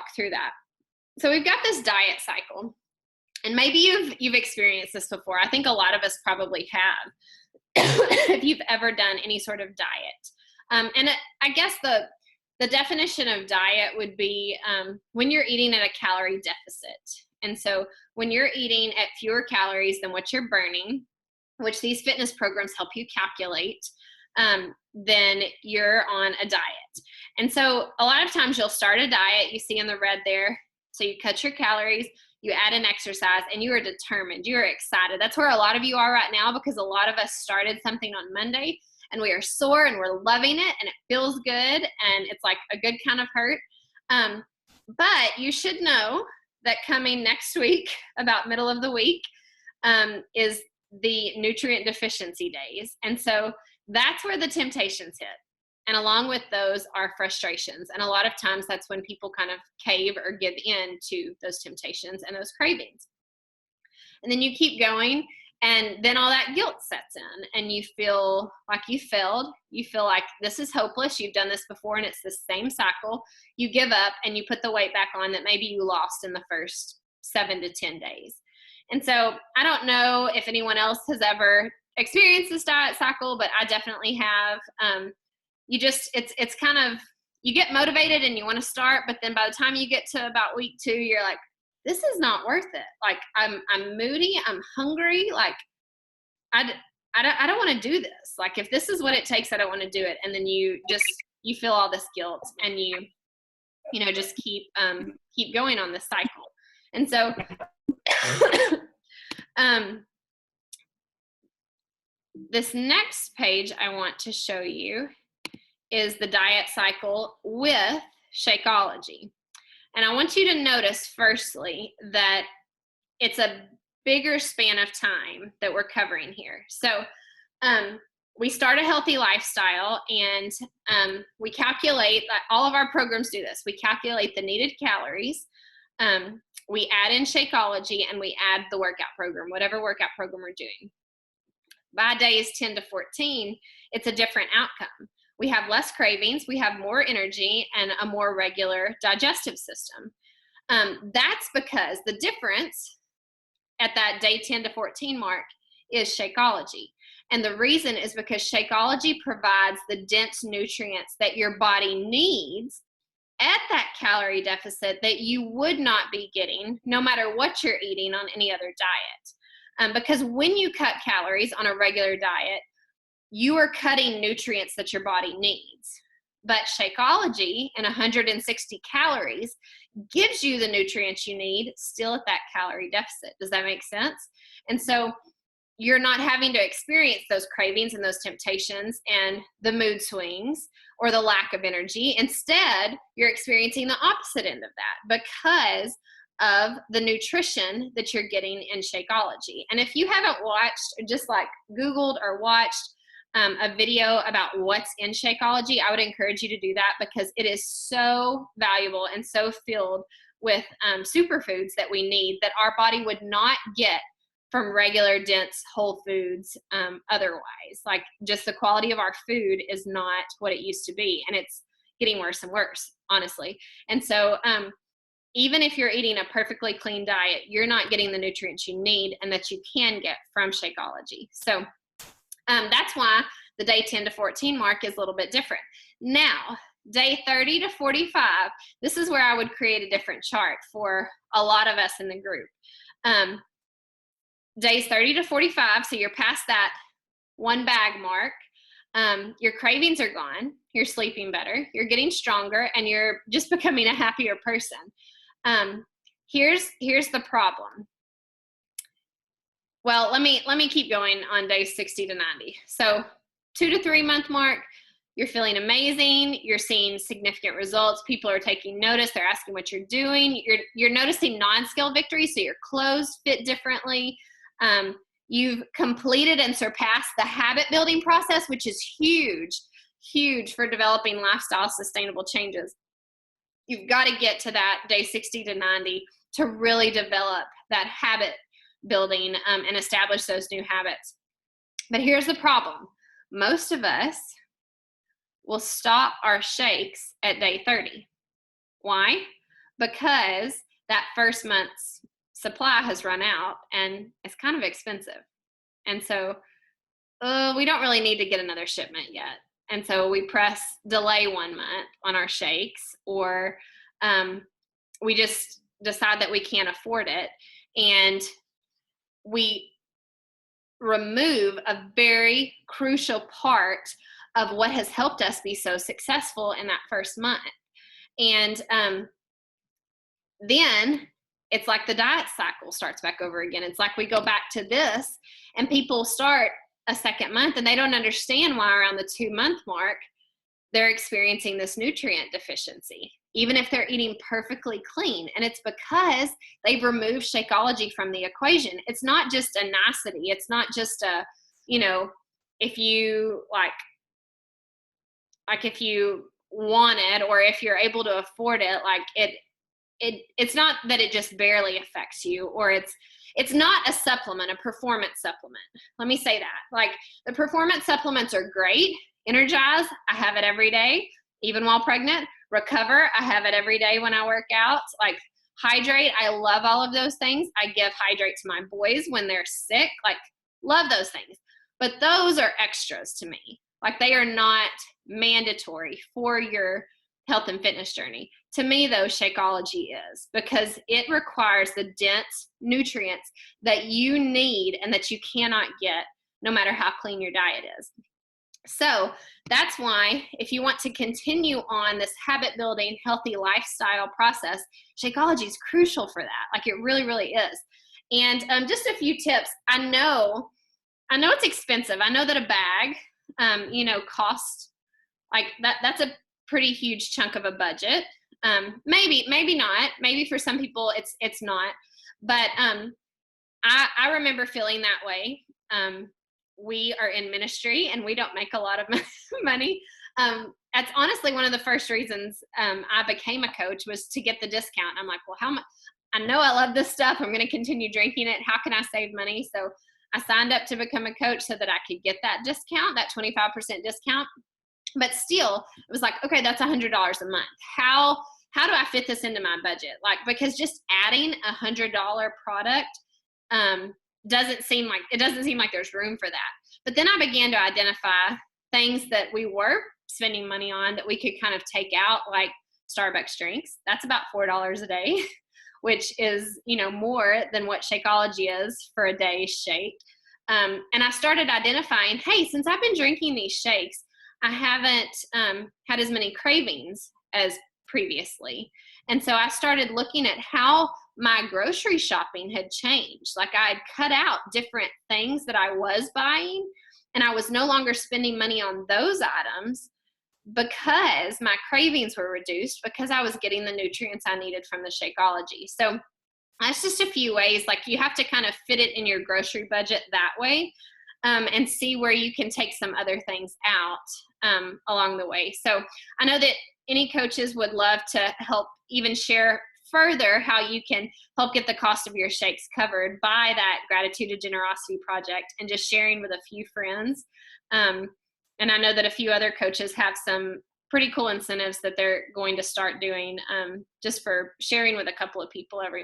walk through that. So we've got this diet cycle, and maybe you've experienced this before. I think a lot of us probably have, if you've ever done any sort of diet. I guess the definition of diet would be when you're eating at a calorie deficit. And so when you're eating at fewer calories than what you're burning, which these fitness programs help you calculate, then you're on a diet. And so a lot of times you'll start a diet, you see in the red there. So you cut your calories, you add an exercise, and you are determined, you are excited. That's where a lot of you are right now, because a lot of us started something on Monday and we are sore and we're loving it and it feels good and it's like a good kind of hurt. But you should know that coming next week, about middle of the week, is the nutrient deficiency days. And so that's where the temptations hit. And along with those are frustrations. And a lot of times that's when people kind of cave or give in to those temptations and those cravings. And then you keep going, and then all that guilt sets in and you feel like you failed. You feel like this is hopeless. You've done this before and it's the same cycle. You give up and you put the weight back on that maybe you lost in the first 7 to 10 days. And so I don't know if anyone else has ever experienced this diet cycle, but I definitely have. It's kind of, you get motivated and you want to start, but then by the time you get to about week 2, you're like, this is not worth it. Like I'm moody, I'm hungry. Like I don't want to do this. Like if this is what it takes, I don't want to do it. And then you feel all this guilt and you just keep going on this cycle. And so, this next page I want to show you is the diet cycle with Shakeology. And I want you to notice, firstly, that it's a bigger span of time that we're covering here. So we start a healthy lifestyle, and we calculate, all of our programs do this. We calculate the needed calories. We add in Shakeology, and we add the workout program, whatever workout program we're doing. By days 10 to 14, it's a different outcome. We have less cravings, we have more energy, and a more regular digestive system. That's because the difference at that day 10 to 14 mark is Shakeology. And the reason is because Shakeology provides the dense nutrients that your body needs at that calorie deficit that you would not be getting no matter what you're eating on any other diet. Because when you cut calories on a regular diet, you are cutting nutrients that your body needs. But Shakeology and 160 calories gives you the nutrients you need still at that calorie deficit. Does that make sense? And so you're not having to experience those cravings and those temptations and the mood swings or the lack of energy. Instead, you're experiencing the opposite end of that because of the nutrition that you're getting in Shakeology. And if you haven't watched, or just like Googled or watched a video about what's in Shakeology, I would encourage you to do that because it is so valuable and so filled with superfoods that we need that our body would not get from regular dense whole foods otherwise. Like just the quality of our food is not what it used to be, and it's getting worse and worse, honestly. And so even if you're eating a perfectly clean diet, you're not getting the nutrients you need and that you can get from Shakeology. So that's why the day 10 to 14 mark is a little bit different. Now, day 30 to 45, this is where I would create a different chart for a lot of us in the group. Days 30 to 45, so you're past that 1 bag mark. Your cravings are gone. You're sleeping better. You're getting stronger, and you're just becoming a happier person. Here's the problem. Well, let me keep going on day 60 to 90. So 2 to 3 month mark, you're feeling amazing. You're seeing significant results. People are taking notice. They're asking what you're doing. You're noticing non-scale victories. So your clothes fit differently. You've completed and surpassed the habit building process, which is huge for developing lifestyle sustainable changes. You've got to get to that day 60 to 90 to really develop that habit building and establish those new habits. But here's the problem. Most of us will stop our shakes at day 30. Why? because that first month's supply has run out and it's kind of expensive. And so we don't really need to get another shipment yet. And so we press delay 1 month on our shakes, or we just decide that we can't afford it. And we remove a very crucial part of what has helped us be so successful in that first month. And then it's like the diet cycle starts back over again. It's like we go back to this, and people start a second month and they don't understand why around the 2 month mark they're experiencing this nutrient deficiency, even if they're eating perfectly clean. And it's because they've removed Shakeology from the equation. It's not just a nicety. It's not just a, if you if you want it, or if you're able to afford it, it's not that it just barely affects you, or it's not a supplement, a performance supplement. Let me say that. The performance supplements are great. Energize, I have it every day, even while pregnant. Recover, I have it every day when I work out. Hydrate, I love all of those things. I give hydrate to my boys when they're sick. Love those things. But those are extras to me. They are not mandatory for your health and fitness journey. To me, though, Shakeology is, because it requires the dense nutrients that you need and that you cannot get no matter how clean your diet is. So that's why, if you want to continue on this habit building, healthy lifestyle process, Shakeology is crucial for that. It really, really is. And just a few tips. I know it's expensive. I know that a bag, costs that's a pretty huge chunk of a budget. Maybe not. Maybe for some people it's not. But I remember feeling that way. We are in ministry and we don't make a lot of money. That's honestly one of the first reasons I became a coach, was to get the discount. I'm like, well, how much? I know I love this stuff. I'm going to continue drinking it. How can I save money? So I signed up to become a coach so that I could get that discount, that 25% discount. But still, it was okay, that's $100 a month. How do I fit this into my budget? Because just adding $100 product doesn't seem like there's room for that. But then I began to identify things that we were spending money on that we could kind of take out, like Starbucks drinks. That's about $4 a day, which is, more than what Shakeology is for a day's shake. And I started identifying, hey, since I've been drinking these shakes, I haven't had as many cravings as previously. And so I started looking at how my grocery shopping had changed. I had cut out different things that I was buying, and I was no longer spending money on those items because my cravings were reduced, because I was getting the nutrients I needed from the Shakeology. So that's just a few ways. You have to kind of fit it in your grocery budget that way, and see where you can take some other things out along the way. So I know that any coaches would love to help even share further how you can help get the cost of your shakes covered by that Gratitude to Generosity project, and just sharing with a few friends. And I know that a few other coaches have some pretty cool incentives that they're going to start doing just for sharing with a couple of people every month.